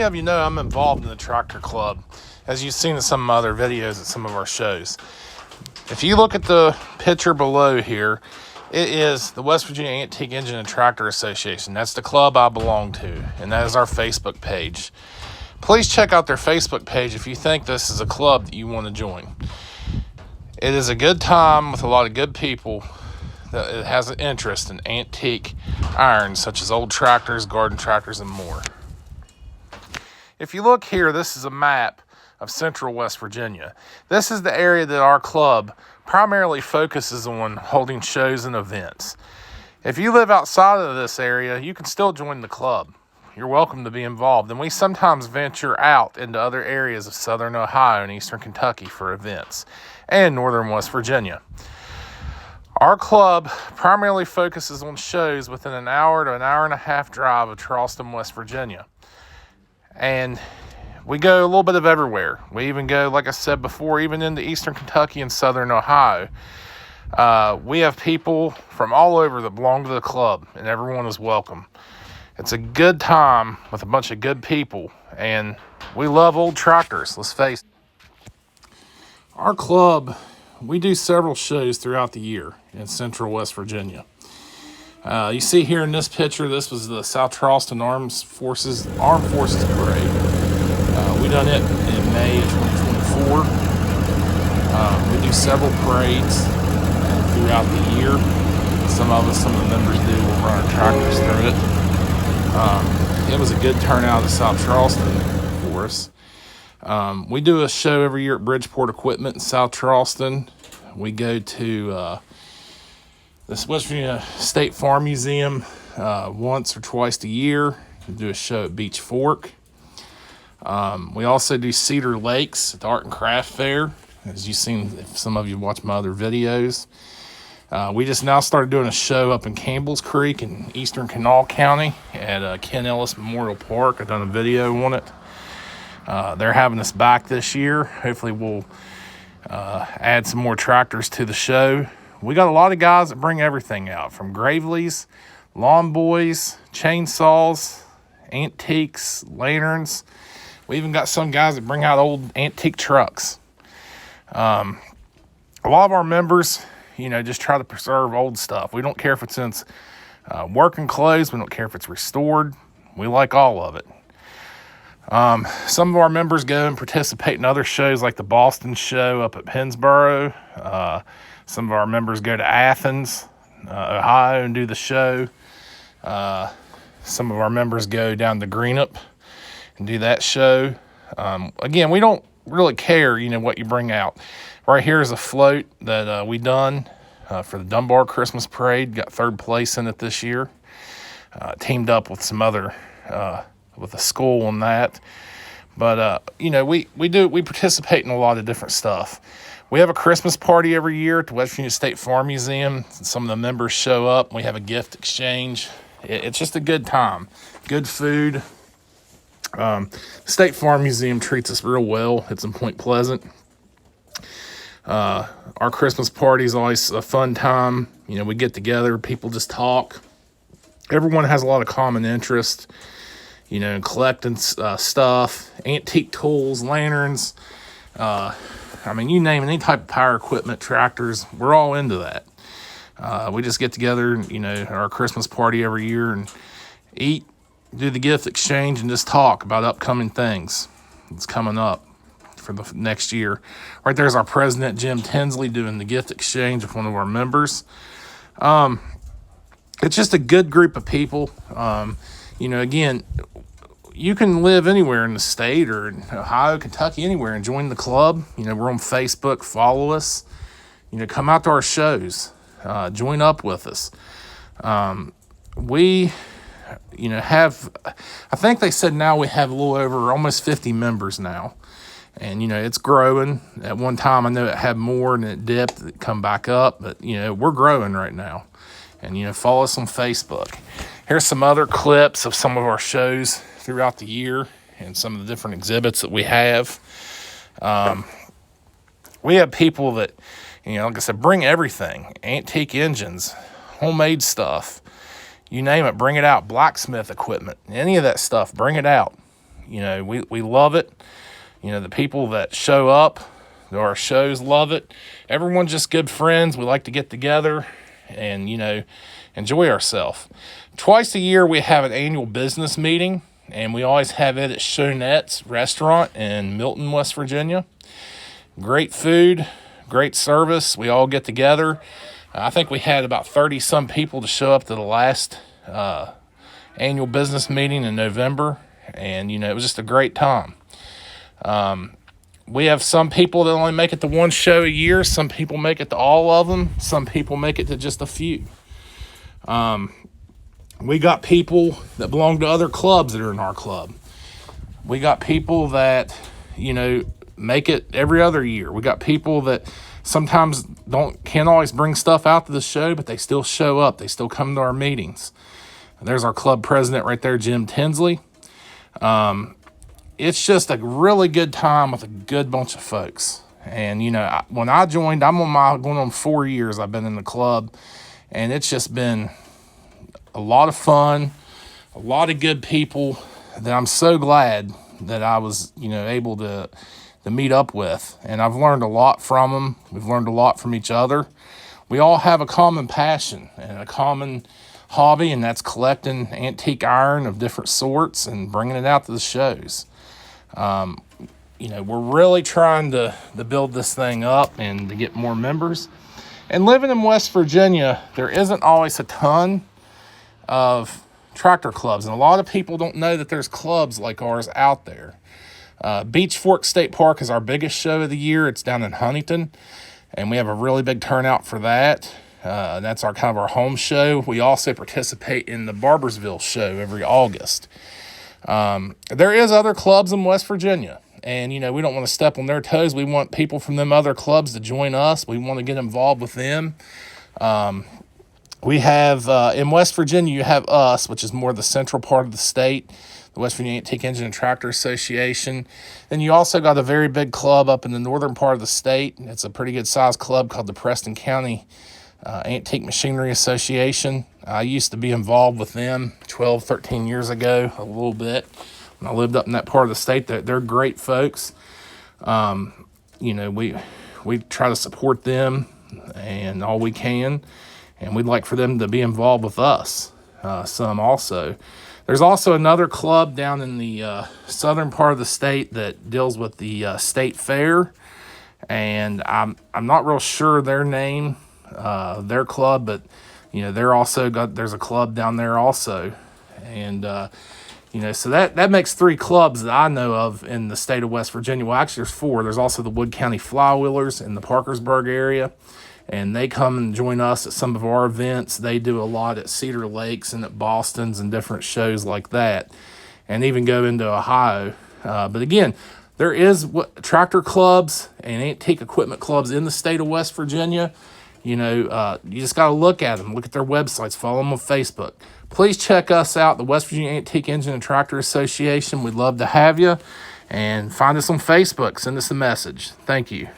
of you know, I'm involved in the Tractor Club, as you've seen in some of my other videos at some of our shows. If you look at the picture below here, it is the West Virginia Antique Engine and Tractor Association. That's the club I belong to, and that is our Facebook page. Please check out their Facebook page if you think this is a club that you want to join. It is a good time with a lot of good people that has an interest in antique irons, such as old tractors, garden tractors, and more. If you look here, this is a map of central West Virginia. This is the area that our club primarily focuses on holding shows and events. If you live outside of this area, you can still join the club. You're welcome to be involved. And we sometimes venture out into other areas of southern Ohio and eastern Kentucky for events, and northern West Virginia. Our club primarily focuses on shows within an hour to an hour and a half drive of Charleston, West Virginia. And we go a little bit of everywhere. We even go, like I said before, even into eastern Kentucky and southern Ohio. We have people from all over that belong to the club, and everyone is welcome. It's a good time with a bunch of good people, and we love old tractors, let's face it. Our club, we do several shows throughout the year in central West Virginia. You see here in this picture, this was the South Charleston Armed Forces Parade. We done it in May of 2024. We do several parades throughout the year. Some of the members do. We'll run our tractors through it. It was a good turnout at South Charleston for us. We do a show every year at Bridgeport Equipment in South Charleston. We go to this West Virginia State Farm Museum once or twice a year. We do a show at Beach Fork. We also do Cedar Lakes at the Art and Craft Fair, as you've seen if some of you watch my other videos. We just now started doing a show up in Campbell's Creek in eastern Kanawha County at Ken Ellis Memorial Park. I've done a video on it. They're having us back this year. Hopefully we'll add some more tractors to the show. We got a lot of guys that bring everything out, from Graveleys, lawn boys, chainsaws, antiques, lanterns. We even got some guys that bring out old antique trucks. A lot of our members, just try to preserve old stuff. We don't care if it's in working clothes. We don't care if it's restored. We like all of it. Some of our members go and participate in other shows like the Boston show up at Pennsboro. Some of our members go to Athens, Ohio, and do the show. Some of our members go down to Greenup and do that show. Again, we don't really care, what you bring out. Right here is a float that we done for the Dunbar Christmas Parade. Got third place in it this year. Teamed up with some other, with a school on that. But, we participate in a lot of different stuff. We have a Christmas party every year at the West Virginia State Farm Museum. Some of the members show up. We have a gift exchange. It's just a good time. Good food. The State Farm Museum treats us real well. It's in Point Pleasant. Our Christmas party is always a fun time. We get together. People just talk. Everyone has a lot of common interest, in collecting stuff, antique tools, lanterns, you name any type of power equipment, tractors, we're all into that. We just get together, at our Christmas party every year and eat, do the gift exchange, and just talk about upcoming things that's coming up for the next year. Right there's our president, Jim Tinsley, doing the gift exchange with one of our members. It's just a good group of people. Again, you can live anywhere in the state or in Ohio, Kentucky, anywhere, and join the club. We're on Facebook. Follow us. Come out to our shows. Join up with us. We, have, I think they said now we have a little over almost 50 members now. And, it's growing. At one time, I know it had more and it dipped, it come back up. But, we're growing right now. And, follow us on Facebook. Here's some other clips of some of our shows throughout the year and some of the different exhibits that we have. We have people that, like I said, bring everything. Antique engines, homemade stuff. You name it, bring it out. Blacksmith equipment, any of that stuff, bring it out. You know, we love it. You know, the people that show up to our shows love it. Everyone's just good friends. We like to get together and, you know, enjoy ourselves. Twice a year, we have an annual business meeting, and we always have it at Shonette's Restaurant in Milton, West Virginia. Great food, great service. We all get together. I think we had about 30-some people to show up to the last annual business meeting in November, and, you know, it was just a great time. We have some people that only make it to one show a year. Some people make it to all of them. Some people make it to just a few. We got people that belong to other clubs that are in our club. We got people that, you know, make it every other year. We got people that sometimes can't always bring stuff out to the show, but they still show up. They still come to our meetings. There's our club president right there, Jim Tinsley. It's just a really good time with a good bunch of folks. And, you know, when I joined, going on 4 years I've been in the club, and it's just been a lot of fun, a lot of good people that I'm so glad that I was, you know, able to meet up with. And I've learned a lot from them. We've learned a lot from each other. We all have a common passion and a common hobby, and that's collecting antique iron of different sorts and bringing it out to the shows. You know, we're really trying to build this thing up and to get more members. And living in West Virginia, there isn't always a ton of tractor clubs, and a lot of people don't know that there's clubs like ours out there. Beech Fork State Park is our biggest show of the year. It's down in Huntington, and we have a really big turnout for that. That's our kind of our home show. We also participate in the Barbersville show every August. There is other clubs in West Virginia, and, you know, we don't want to step on their toes. We want people from them other clubs to join us. We want to get involved with them. We have, in West Virginia, you have us, which is more the central part of the state, the West Virginia Antique Engine and Tractor Association. Then you also got a very big club up in the northern part of the state. It's a pretty good sized club called the Preston County Antique Machinery Association. I used to be involved with them 12, 13 years ago, a little bit, when I lived up in that part of the state. They're great folks. You know, we try to support them and all we can, and we'd like for them to be involved with us some also. There's also another club down in the southern part of the state that deals with the state fair, and I'm not real sure their name, their club, but, you know, there's a club down there also. And, you know, so that makes 3 clubs that I know of in the state of West Virginia. Well, actually, there's 4. There's also the Wood County Flywheelers in the Parkersburg area, and they come and join us at some of our events. They do a lot at Cedar Lakes and at Boston's and different shows like that, and even go into Ohio. But again, there is tractor clubs and antique equipment clubs in the state of West Virginia. You know, you just got to look at them, look at their websites, follow them on Facebook. Please check us out, the West Virginia Antique Engine and Tractor Association. We'd love to have you. And find us on Facebook. Send us a message. Thank you.